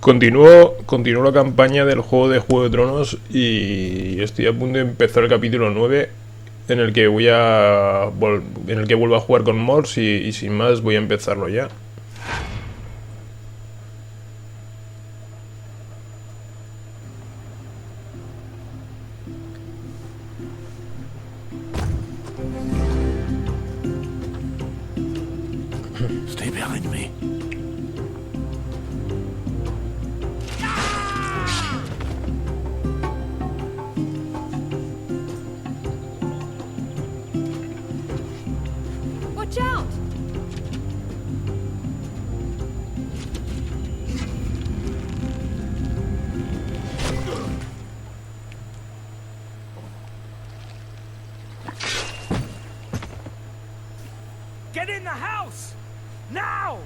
Continúo la campaña del Juego de Tronos y estoy a punto de empezar el capítulo 9 en el que vuelvo a jugar con mods y sin más voy a empezarlo ya. Stay behind me. Watch out! Get in the house! Now!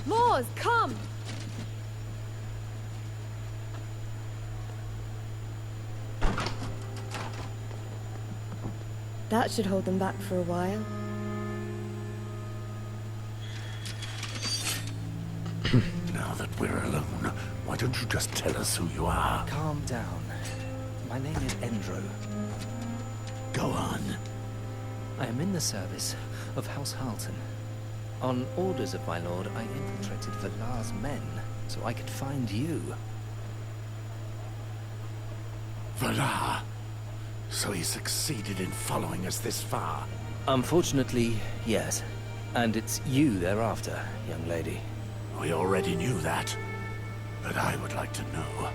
Moors, come! That should hold them back for a while. Now that we're alone, why don't you just tell us who you are? Calm down. My name is Endro. Go on. I am in the service of House Halton. On orders of my lord, I infiltrated Valar's men so I could find you. Valar. So he succeeded in following us this far. Unfortunately, yes. And it's you they're after, young lady. We already knew that. But I would like to know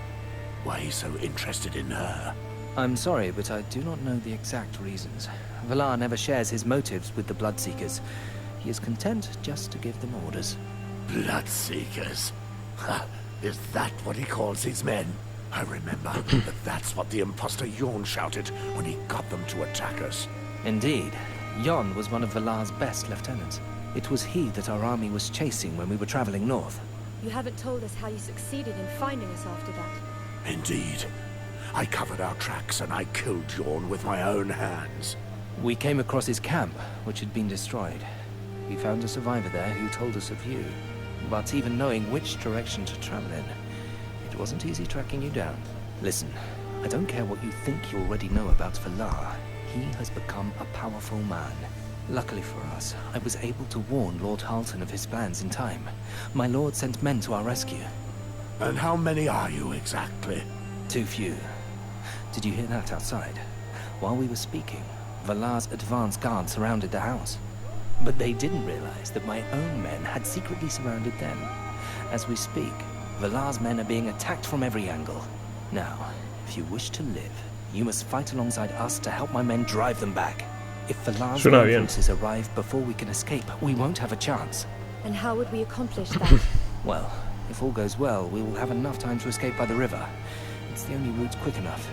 why he's so interested in her. I'm sorry, but I do not know the exact reasons. Valar never shares his motives with the Bloodseekers. He is content just to give them orders. Bloodseekers? Ha! Is that what he calls his men? I remember that that's what the imposter Yorn shouted when he got them to attack us. Indeed. Jon was one of Valar's best lieutenants. It was he that our army was chasing when we were traveling north. You haven't told us how you succeeded in finding us after that. Indeed. I covered our tracks and I killed Yorn with my own hands. We came across his camp, which had been destroyed. We found a survivor there who told us of you. But even knowing which direction to travel in, it wasn't easy tracking you down. Listen, I don't care what you think you already know about Valar. He has become a powerful man. Luckily for us, I was able to warn Lord Halton of his plans in time. My lord sent men to our rescue. And how many are you exactly? Too few. Did you hear that outside? While we were speaking, Valar's advance guard surrounded the house. But they didn't realize that my own men had secretly surrounded them. As we speak, Valar's men are being attacked from every angle. Now, if you wish to live, you must fight alongside us to help my men drive them back. If Valar's forces arrive before we can escape, we won't have a chance. And how would we accomplish that? Well, if all goes well, we will have enough time to escape by the river. It's the only route quick enough,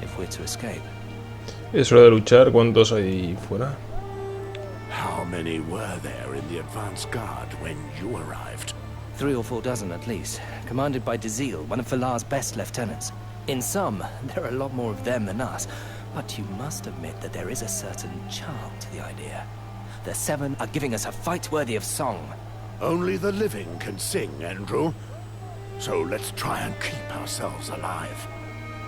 if we're to escape. Es hora de luchar. ¿Cuántos hay fuera? How many were there in the advance guard when you arrived? 3 or 4 dozen at least, commanded by Dazil, one of Valar's best lieutenants. In sum, there are a lot more of them than us, but you must admit that there is a certain charm to the idea. The 7 are giving us a fight worthy of song. Only the living can sing, Andrew. So let's try and keep ourselves alive.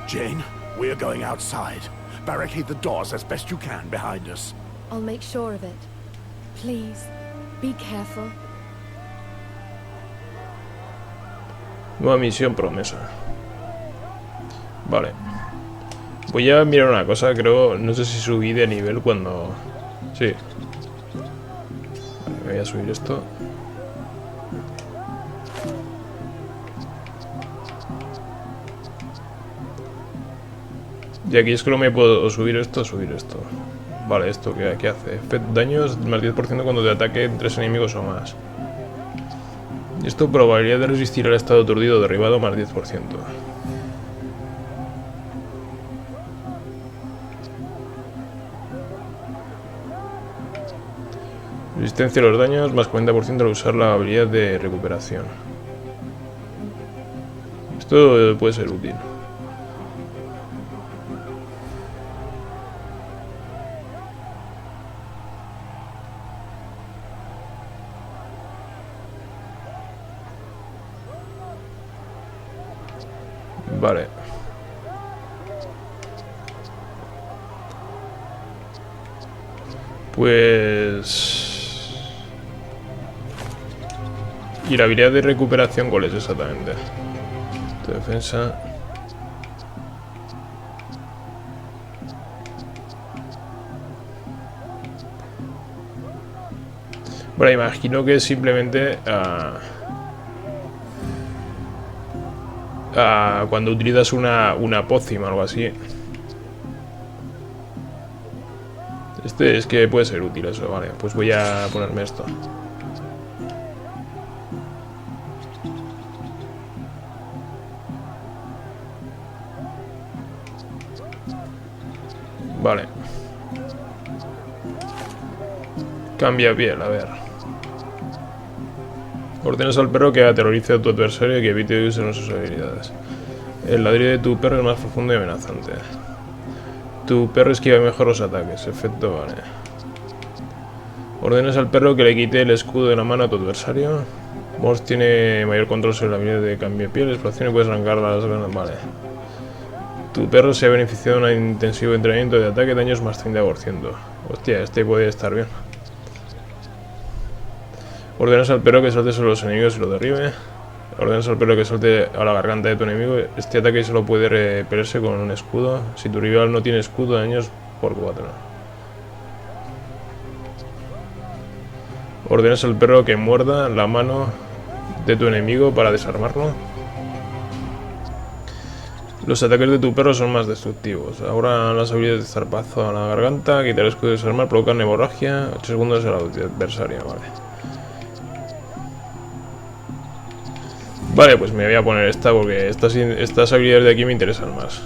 Jane, we're going outside. Barricade the doors as best you can behind us. I'll make sure of it. Please, be careful. Nueva misión promesa. Vale. Voy a mirar una cosa, creo, no sé si subí de nivel cuando... Sí. Vale, voy a subir esto. Y aquí es que no me puedo subir esto. Vale, ¿esto qué hace? Daños más 10% cuando te ataquen 3 enemigos o más. Esto, probabilidad de resistir al estado aturdido derribado más 10%. Resistencia a los daños más 40% al usar la habilidad de recuperación. Esto puede ser útil. Vale. Pues... ¿Y la habilidad de recuperación cuál es exactamente? Tu defensa... Bueno, imagino que es simplemente cuando utilizas una pócima o algo así. Este es que puede ser útil eso, vale. Pues voy a ponerme esto. Vale. Cambia piel, a ver. Ordenas al perro que aterrorice a tu adversario y que evite usar sus habilidades. El ladrido de tu perro es más profundo y amenazante. Tu perro esquiva mejor los ataques. Efecto, vale. Ordenas al perro que le quite el escudo de la mano a tu adversario. Moss tiene mayor control sobre la habilidad de cambio de piel, exploración y puedes arrancar las ganas. Vale. Tu perro se ha beneficiado de un intensivo entrenamiento de ataque, daños más 30%. Hostia, este puede estar bien. Ordenas al perro que salte sobre los enemigos y lo derribe. Ordenas al perro que salte a la garganta de tu enemigo. Este ataque solo puede repelerse con un escudo. Si tu rival no tiene escudo, daños por 4. Ordenas al perro que muerda la mano de tu enemigo para desarmarlo. Los ataques de tu perro son más destructivos. Ahora las habilidades de zarpazo a la garganta, quitar el escudo y desarmar, provocan hemorragia. 8 segundos al adversario, vale. Vale, pues me voy a poner esta porque estas habilidades de aquí me interesan más.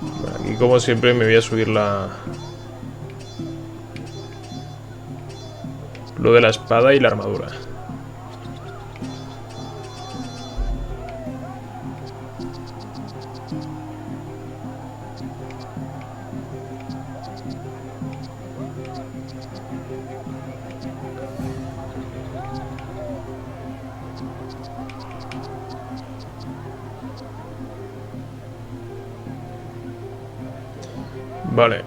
Bueno, aquí como siempre me voy a subir lo de la espada y la armadura. Vale,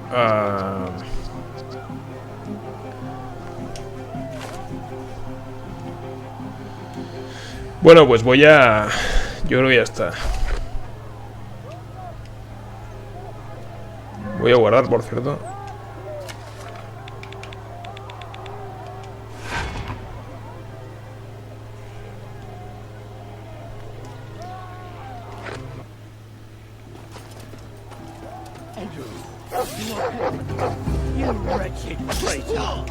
bueno, pues voy a... Yo creo que ya está. Voy a guardar, por cierto. You wretched traitor!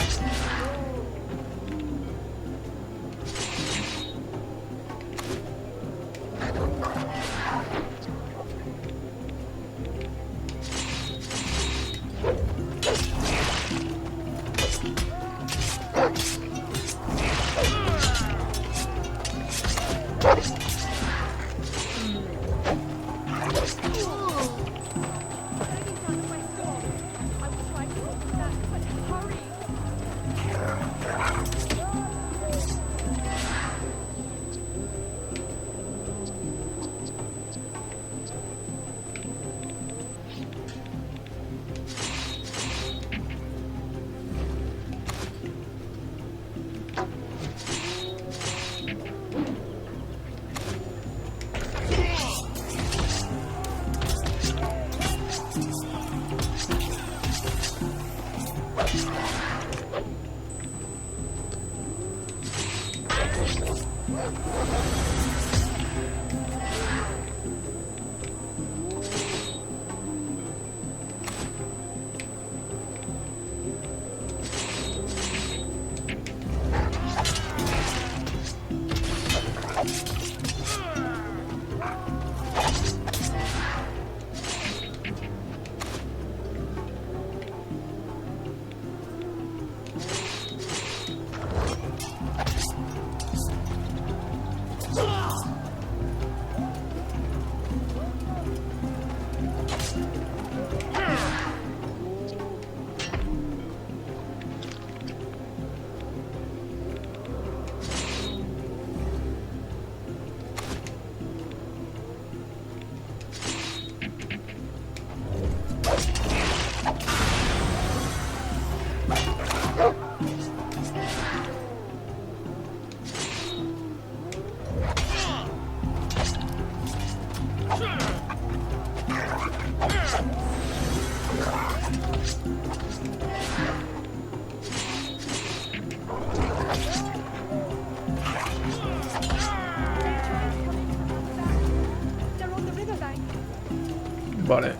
Vale.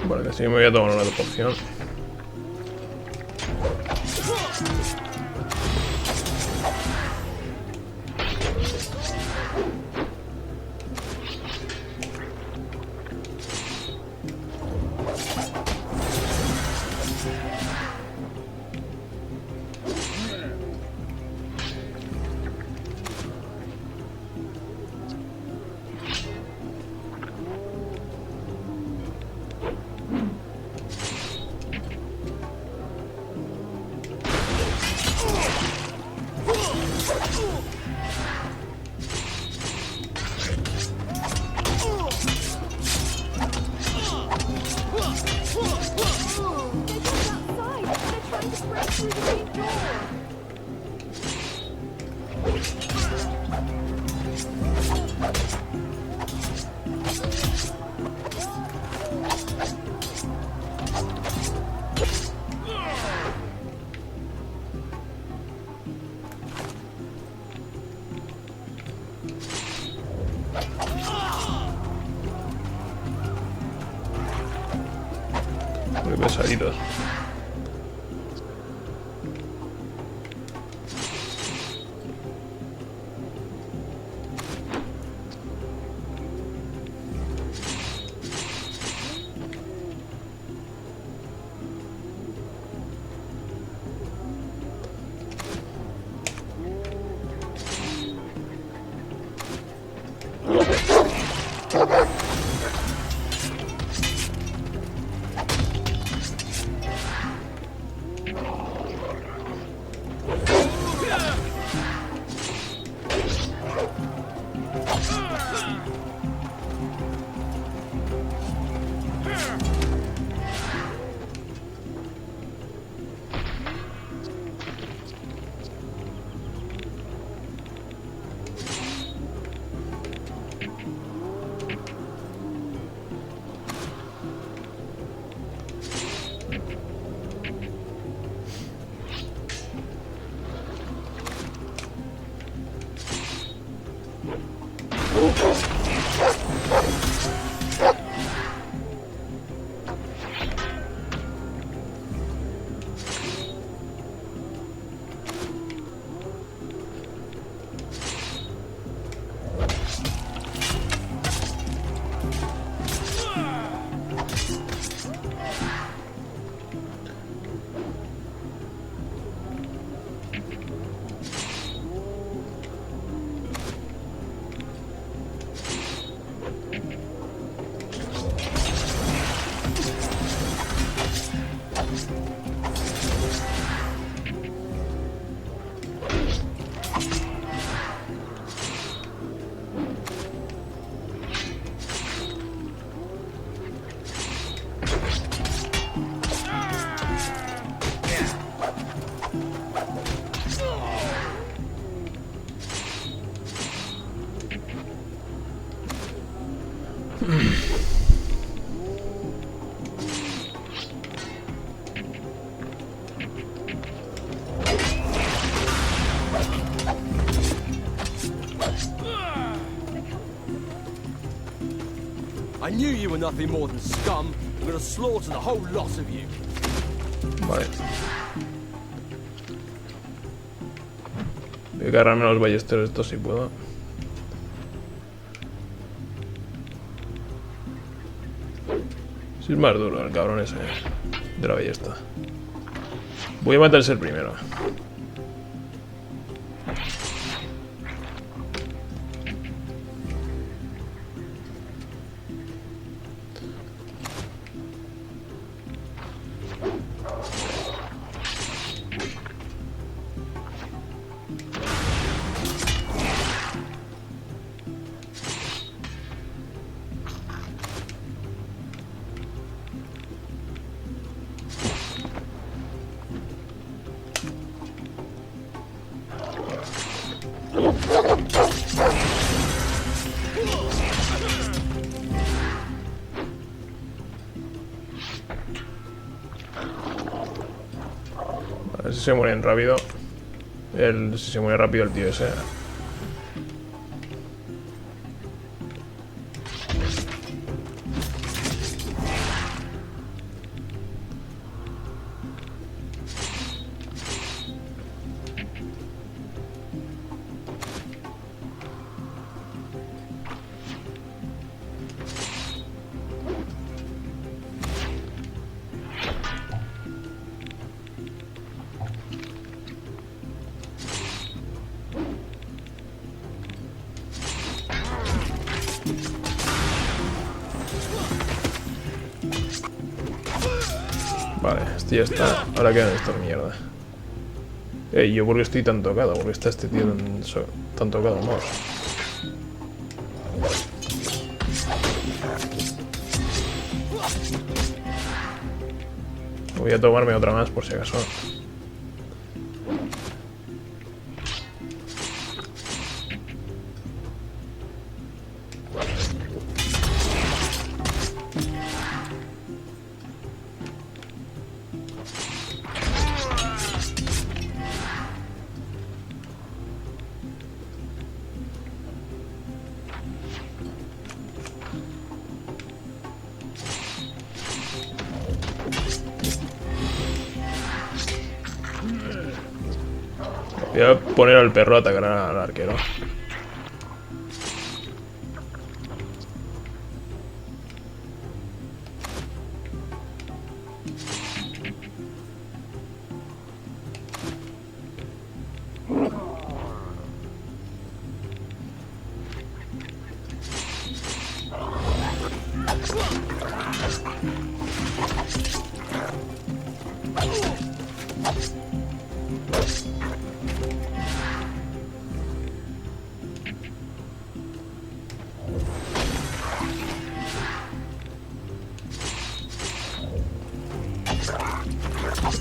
Vale, que sí me voy a tomar una poción. Muy pesaditos. I knew you were nothing more than scum. I'm gonna slaughter the whole lot of you. Vale. Voy a cargarme los ballesteros estos si puedo. Si es más duro el cabrón ese de la ballesta. Voy a matarse el primero. A ver si se mueren rápido. Si se muere rápido el tío ese. Vale, este ya está. Ahora quedan estos mierda. ¿Yo por qué estoy tan tocado? ¿Por qué está este tío tan tocado? Vamos. Voy a tomarme otra más por si acaso. Voy a poner al perro a atacar al arquero.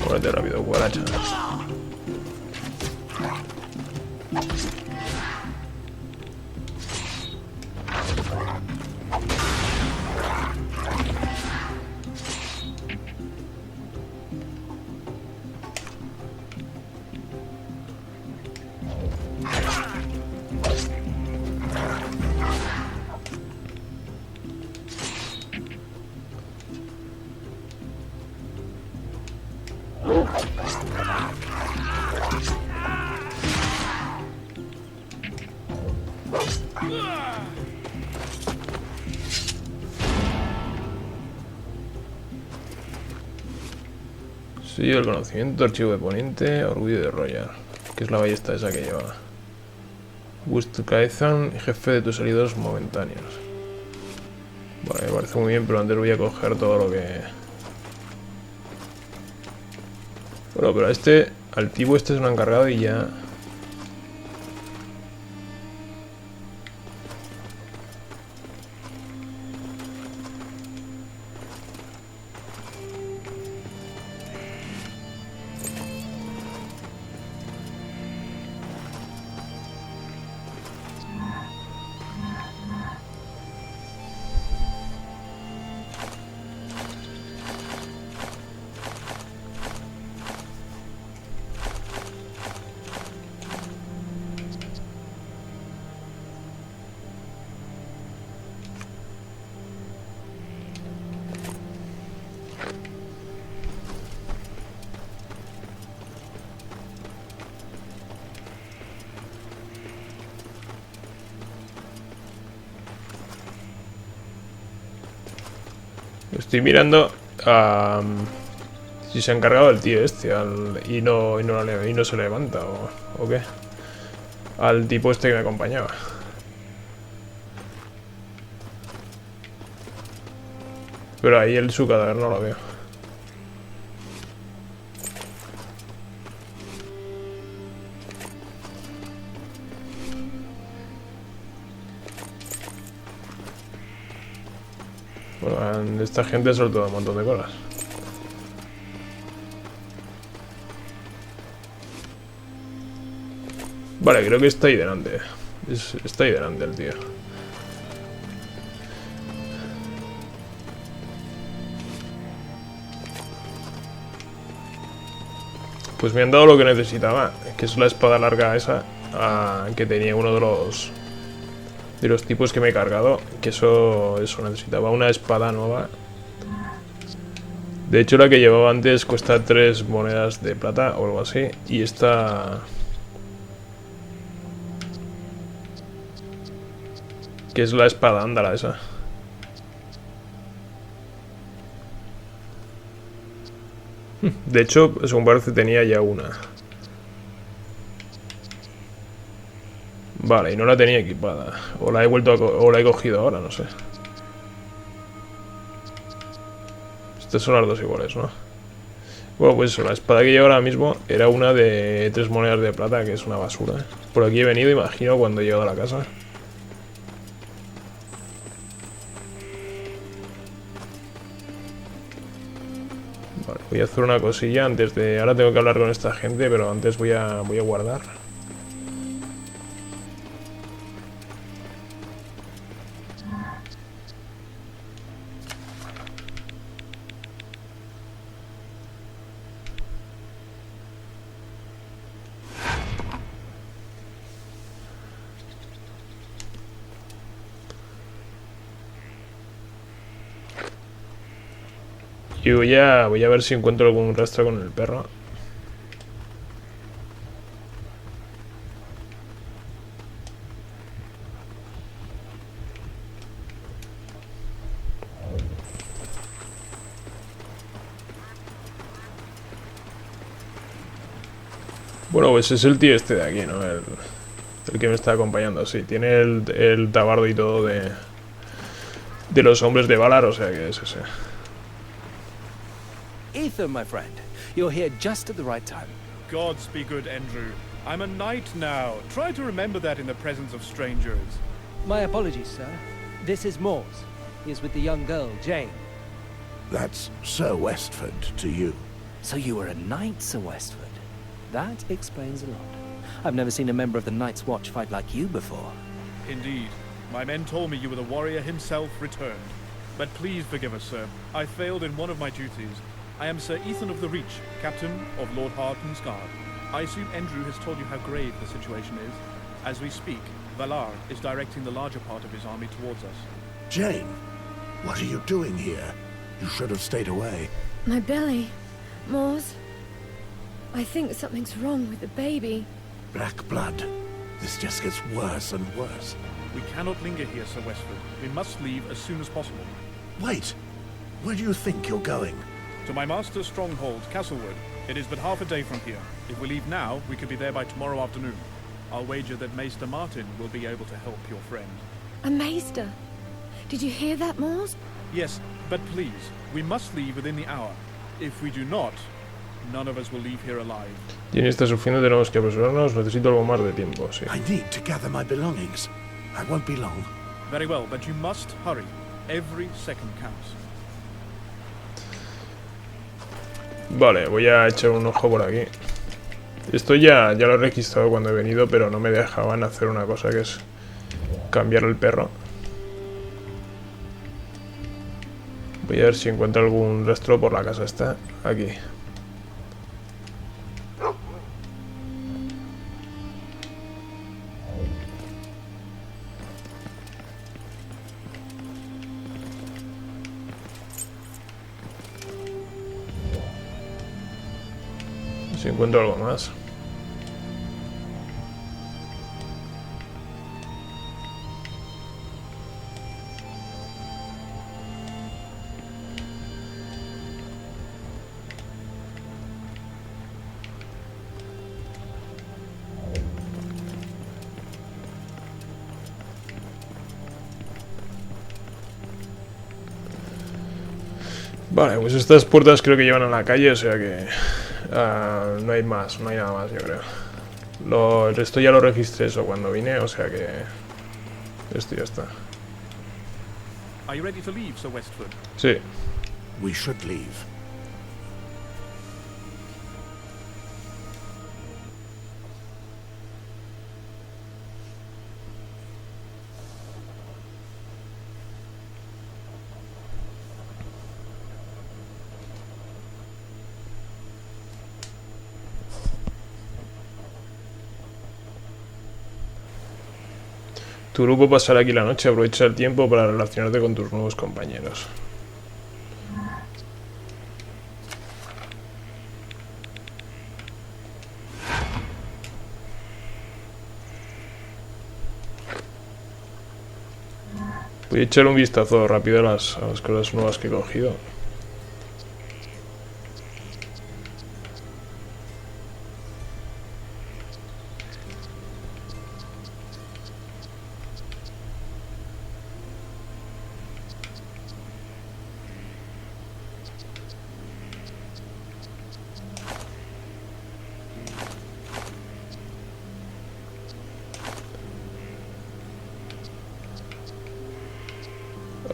Ponete rápido, guaracha. Sello del conocimiento, archivo de ponente, orgullo de Royal, que es la ballesta esa que lleva. Gusto Kaezan, jefe de tus aliados momentáneos. Vale, me parece muy bien, pero antes voy a coger todo lo que... Bueno, pero al tipo este se lo han cargado y ya... Estoy mirando a... si se ha encargado el tío este y no se levanta o qué. Al tipo este que me acompañaba. Pero ahí su cadáver no lo veo. Bueno, esta gente soltó un montón de cosas. Vale, creo que está ahí delante. Está ahí delante el tío. Pues me han dado lo que necesitaba, que es la espada larga esa que tenía uno de los tipos que me he cargado, que eso necesitaba una espada nueva. De hecho la que llevaba antes cuesta 3 monedas de plata o algo así, y esta... que es la espada ándala esa. De hecho, según parece tenía ya una. Vale, y no la tenía equipada. O la he vuelto o la he cogido ahora, no sé. Estas son las dos iguales, ¿no? Bueno, pues eso, la espada que llevo ahora mismo era una de 3 monedas de plata, que es una basura. Por aquí he venido, imagino, cuando he llegado a la casa. Vale, voy a hacer una cosilla antes de... Ahora tengo que hablar con esta gente, pero antes voy a guardar. Y voy a ver si encuentro algún rastro con el perro. Bueno, pues es el tío este de aquí, ¿no? El que me está acompañando, sí. Tiene el tabardo y todo de los hombres de Valar, o sea que es ese. Ethan, my friend, you're here just at the right time. Gods be good, Andrew. I'm a knight now. Try to remember that in the presence of strangers. My apologies, sir. This is Mors. He is with the young girl, Jane. That's Sir Westford to you. So you were a knight, Sir Westford. That explains a lot. I've never seen a member of the Night's Watch fight like you before. Indeed. My men told me you were the warrior himself returned. But please forgive us, sir. I failed in one of my duties. I am Sir Ethan of the Reach, captain of Lord Harden's guard. I assume Andrew has told you how grave the situation is. As we speak, Valar is directing the larger part of his army towards us. Jane, what are you doing here? You should have stayed away. My belly. Mors. I think something's wrong with the baby. Black blood. This just gets worse and worse. We cannot linger here, Sir Westford. We must leave as soon as possible. Wait. Where do you think you're going? To my master's stronghold, Castlewood. It is but half a day from here. If we leave now, we could be there by tomorrow afternoon. I'll wager that Maester Martin will be able to help your friend. A maester. Did you hear that, Mors? Yes, but please, we must leave within the hour. If we do not, none of us will leave here alive. Tiene está sufriendo, tenemos que apresurarnos. Necesito algo más de tiempo, sí. I need to gather my belongings. I won't be long. Very well, but you must hurry. Every second counts. Vale, voy a echar un ojo por aquí. Esto ya lo he registrado cuando he venido, pero no me dejaban hacer una cosa que es cambiar el perro. Voy a ver si encuentro algún rastro por la casa esta. Aquí. Si encuentro algo más. Vale, pues estas puertas creo que llevan a la calle, o sea que... no hay más, no hay nada más, yo creo. El resto ya lo registré eso cuando vine, o sea que... Esto ya está. Are you ready to leave, Sir Westford? Sí. We should leave. Tu grupo pasará aquí la noche, aprovecha el tiempo para relacionarte con tus nuevos compañeros. Voy a echar un vistazo rápido a las cosas nuevas que he cogido.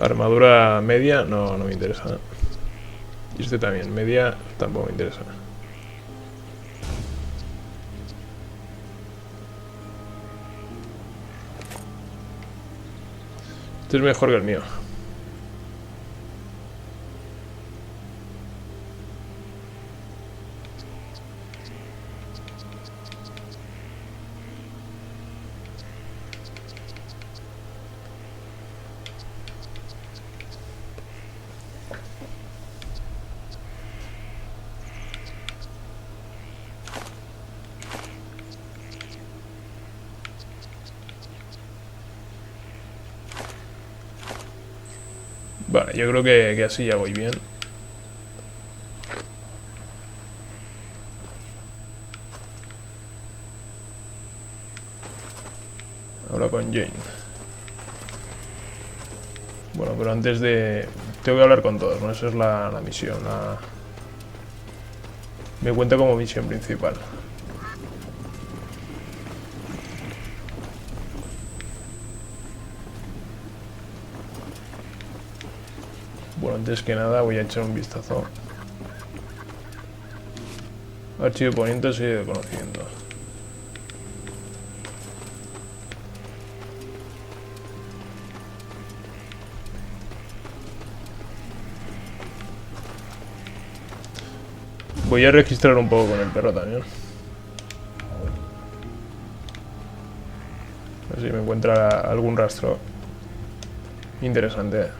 Armadura media, no me interesa. Y este también, media, tampoco me interesa. Este es mejor que el mío. Vale, yo creo que así ya voy bien. Ahora con Jane. Bueno, pero antes de... Tengo que hablar con todos, ¿no? Esa es la misión. Me cuenta como misión principal. Bueno, antes que nada voy a echar un vistazo. Archivo de ponientes y de conocimiento. Voy a registrar un poco con el perro también. A ver si me encuentra algún rastro interesante.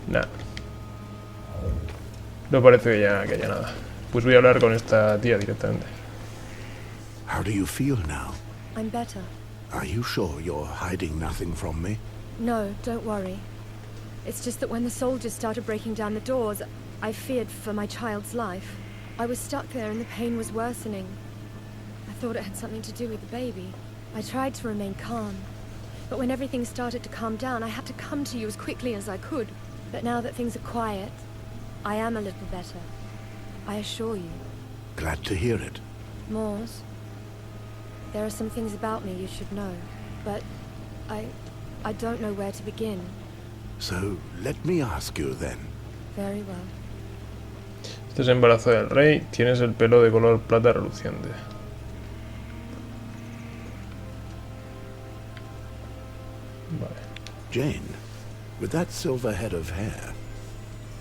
Nah. No parece que haya nada. Pues voy a hablar con esta tía directamente. How do you feel now? I'm better. Are you sure you're hiding nothing from me? No, don't worry. It's just that when the soldiers started breaking down the doors, I feared for my child's life. I was stuck there and the pain was worsening. I thought it had something to do with the baby. I tried to remain calm. But when everything started to calm down, I had to come to you as quickly as I could. But now that things are quiet, I am a little better. I assure you. Glad to hear it. Mors, there are some things about me you should know, but I don't know where to begin. So, let me ask you then. Very well. Este es embarazo del rey. Tienes el pelo de color plata reluciente. Vale. Jane, with that silver head of hair,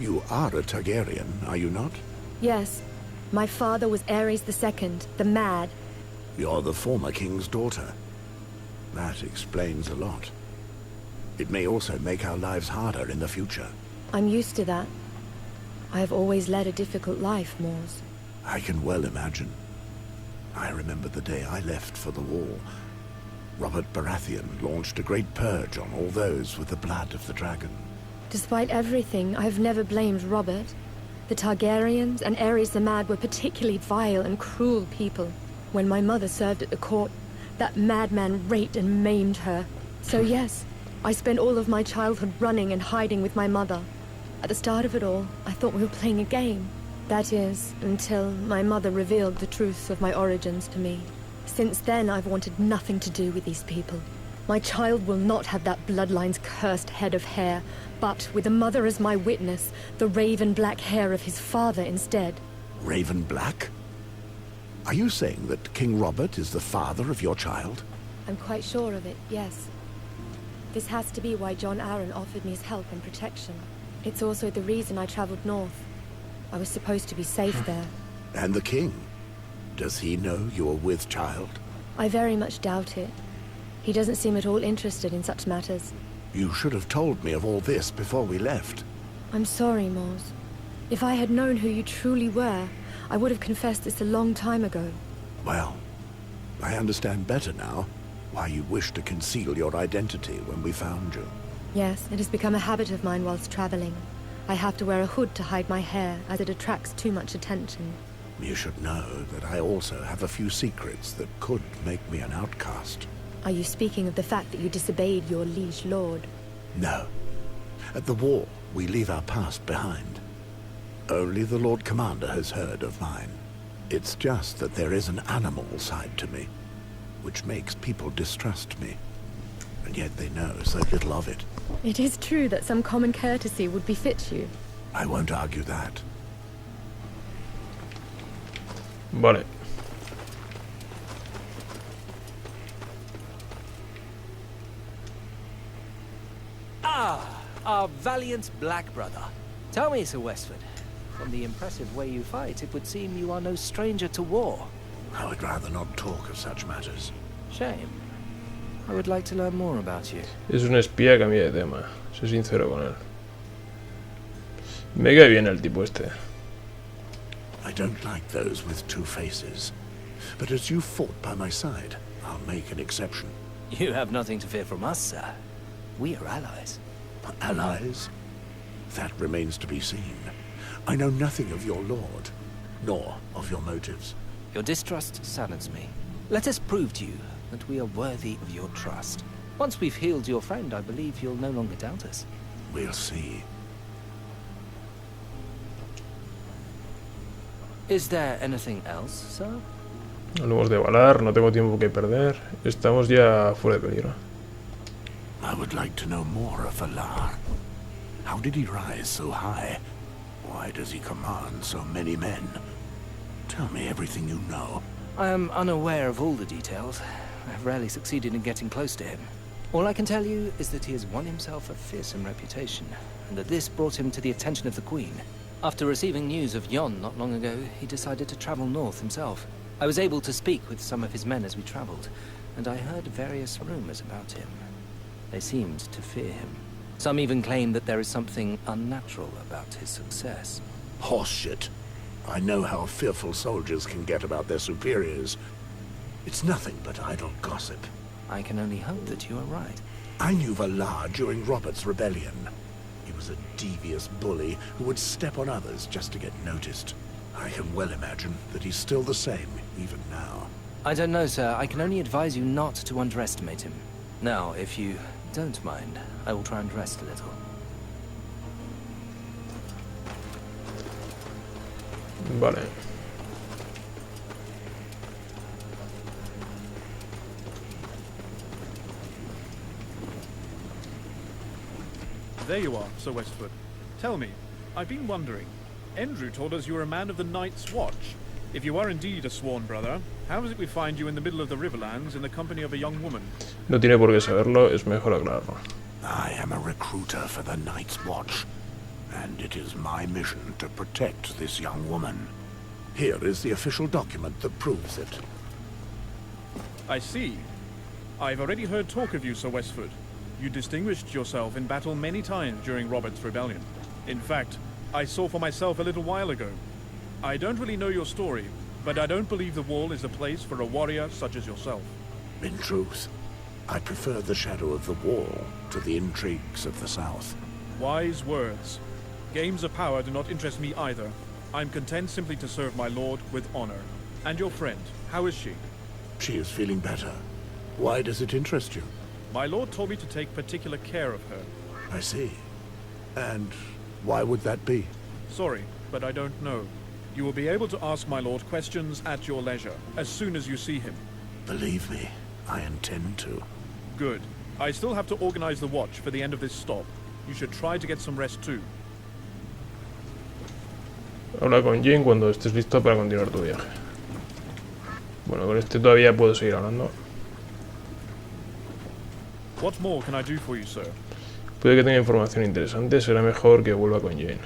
you are a Targaryen, are you not? Yes, my father was Ares II, the Mad. You're the former king's daughter. That explains a lot. It may also make our lives harder in the future. I'm used to that. I have always led a difficult life, Mors. I can well imagine. I remember the day I left for the wall. Robert Baratheon launched a great purge on all those with the blood of the dragon. Despite everything, I have never blamed Robert. The Targaryens and Ares the Mad were particularly vile and cruel people. When my mother served at the court, that madman raped and maimed her. So yes, I spent all of my childhood running and hiding with my mother. At the start of it all, I thought we were playing a game. That is, until my mother revealed the truth of my origins to me. Since then, I've wanted nothing to do with these people. My child will not have that bloodline's cursed head of hair, but with a mother as my witness, the raven black hair of his father instead. Raven Black? Are you saying that King Robert is the father of your child? I'm quite sure of it, yes. This has to be why John Aaron offered me his help and protection. It's also the reason I traveled north. I was supposed to be safe there. And the king? Does he know you're with child? I very much doubt it. He doesn't seem at all interested in such matters. You should have told me of all this before we left. I'm sorry, Mors. If I had known who you truly were, I would have confessed this a long time ago. Well, I understand better now why you wished to conceal your identity when we found you. Yes, it has become a habit of mine whilst traveling. I have to wear a hood to hide my hair, as it attracts too much attention. You should know that I also have a few secrets that could make me an outcast. Are you speaking of the fact that you disobeyed your liege lord? No. At the wall, we leave our past behind. Only the Lord Commander has heard of mine. It's just that there is an animal side to me, which makes people distrust me. And yet they know so little of it. It is true that some common courtesy would befit you. I won't argue that. Vale. Ah, our valiant black brother. Tell me, Sir Westford, from the impressive way you fight, it would seem you are no stranger to war. I would rather not talk of such matters. Shame. I would like to learn more about you. Es un espía, cambia de tema. Soy sincero con él. Me cae bien el tipo este. I don't like those with two faces. But as you fought by my side, I'll make an exception. You have nothing to fear from us, sir. We are allies. Allies? That remains to be seen. I know nothing of your lord, nor of your motives. Your distrust saddens me. Let us prove to you that we are worthy of your trust. Once we've healed your friend, I believe you'll no longer doubt us. We'll see. Is there anything else, sir? Hablemos de Valar, no tengo tiempo que perder. Estamos ya fuera de peligro. I would like to know more of Valar. How did he rise so high? Why does he command so many men? Tell me everything you know. I am unaware of all the details. I have rarely succeeded in getting close to him. All I can tell you is that he has won himself a fearsome reputation, and that this brought him to the attention of the Queen. After receiving news of Yon not long ago, he decided to travel north himself. I was able to speak with some of his men as we traveled, and I heard various rumors about him. They seemed to fear him. Some even claim that there is something unnatural about his success. Horseshit. I know how fearful soldiers can get about their superiors. It's nothing but idle gossip. I can only hope that you are right. I knew Valar during Robert's rebellion. He was a devious bully who would step on others just to get noticed. I can well imagine that he's still the same, even now. I don't know, sir. I can only advise you not to underestimate him. Now, if you don't mind, I will try and rest a little. Vale. There you are, Sir Westford. Tell me, I've been wondering. Endrew told us you were a man of the Night's Watch. If you are indeed a sworn brother, how is it we find you in the middle of the Riverlands in the company of a young woman? No tiene por qué saberlo, es mejor aclararlo. I am a recruiter for the Night's Watch, and it is my mission to protect this young woman. Here is the official document that proves it. I see. I've already heard talk of you, Sir Westford. You distinguished yourself in battle many times during Robert's rebellion. In fact, I saw for myself a little while ago. I don't really know your story, but I don't believe the Wall is a place for a warrior such as yourself. In truth, I prefer the shadow of the Wall to the intrigues of the South. Wise words. Games of power do not interest me either. I'm content simply to serve my lord with honor. And your friend, how is she? She is feeling better. Why does it interest you? My lord told me to take particular care of her. I see. And why would that be? Sorry, but I don't know. You will be able to ask my lord questions at your leisure, as soon as you see him. Believe me, I intend to. Good. I still have to organize the watch for the end of this stop. You should try to get some rest too. Habla con Jane cuando estés listo para continuar tu viaje. Bueno, con este todavía puedo seguir hablando. What more can I do for you, sir? Puede que tenga información interesante, será mejor que vuelva con Jane.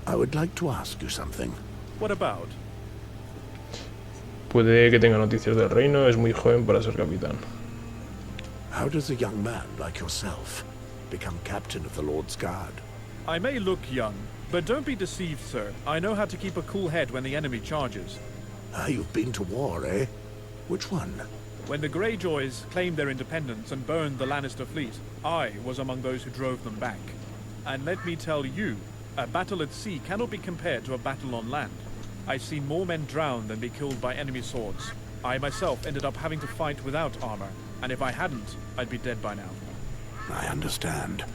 I would like to ask you something. What about? Puede que tenga noticias del reino, es muy joven para ser capitán. How does a young man like yourself become captain of the Lord's Guard? I may look young, but don't be deceived, sir. I know how to keep a cool head when the enemy charges. Ah, you've been to war, eh? Which one? When the Greyjoys claimed their independence and burned the Lannister fleet, I was among those who drove them back. And let me tell you, a battle at sea cannot be compared to a battle on land. I've seen more men drown than be killed by enemy swords. I myself ended up having to fight without armor, and if I hadn't, I'd be dead by now. I understand.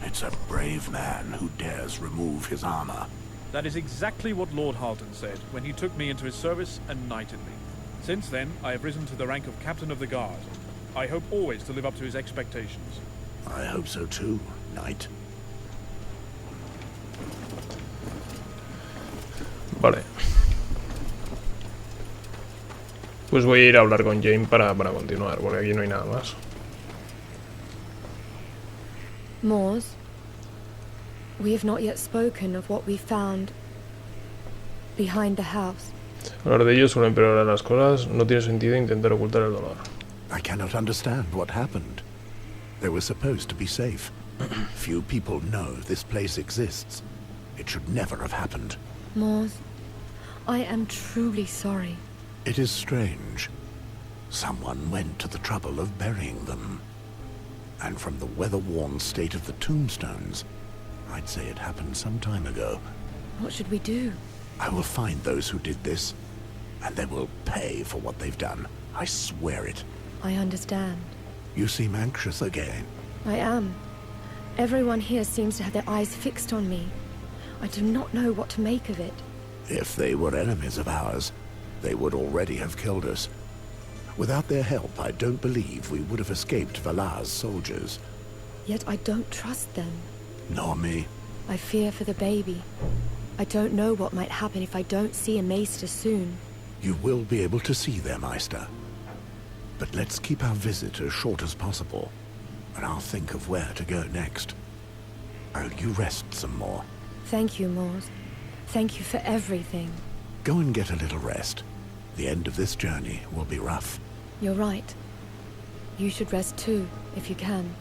It's a brave man who dares remove his armor. That is exactly what Lord Halton said when he took me into his service and knighted me. Since then, I have risen to the rank of Captain of the Guard. I hope always to live up to his expectations. I hope so too, Knight. Vale. Pues voy a ir a hablar con Jane para continuar, porque aquí no hay nada más. Moors, we have not yet spoken of what we found behind the house. Hablar de ello suele empeorar las cosas, no tiene sentido intentar ocultar el dolor. I cannot understand what happened. They were supposed to be safe. Few people know this place exists. It should never have happened. Moors, I am truly sorry. It is strange. Someone went to the trouble of burying them. And from the weather-worn state of the tombstones, I'd say it happened some time ago. What should we do? I will find those who did this, and they will pay for what they've done. I swear it. I understand. You seem anxious again. I am. Everyone here seems to have their eyes fixed on me. I do not know what to make of it. If they were enemies of ours, they would already have killed us. Without their help, I don't believe we would have escaped Valar's soldiers. Yet I don't trust them. Nor me. I fear for the baby. I don't know what might happen if I don't see a maester soon. You will be able to see their Meister. But let's keep our visit as short as possible, and I'll think of where to go next. You rest some more. Thank you, Moors. Thank you for everything. Go and get a little rest. The end of this journey will be rough. You're right. You should rest too, if you can.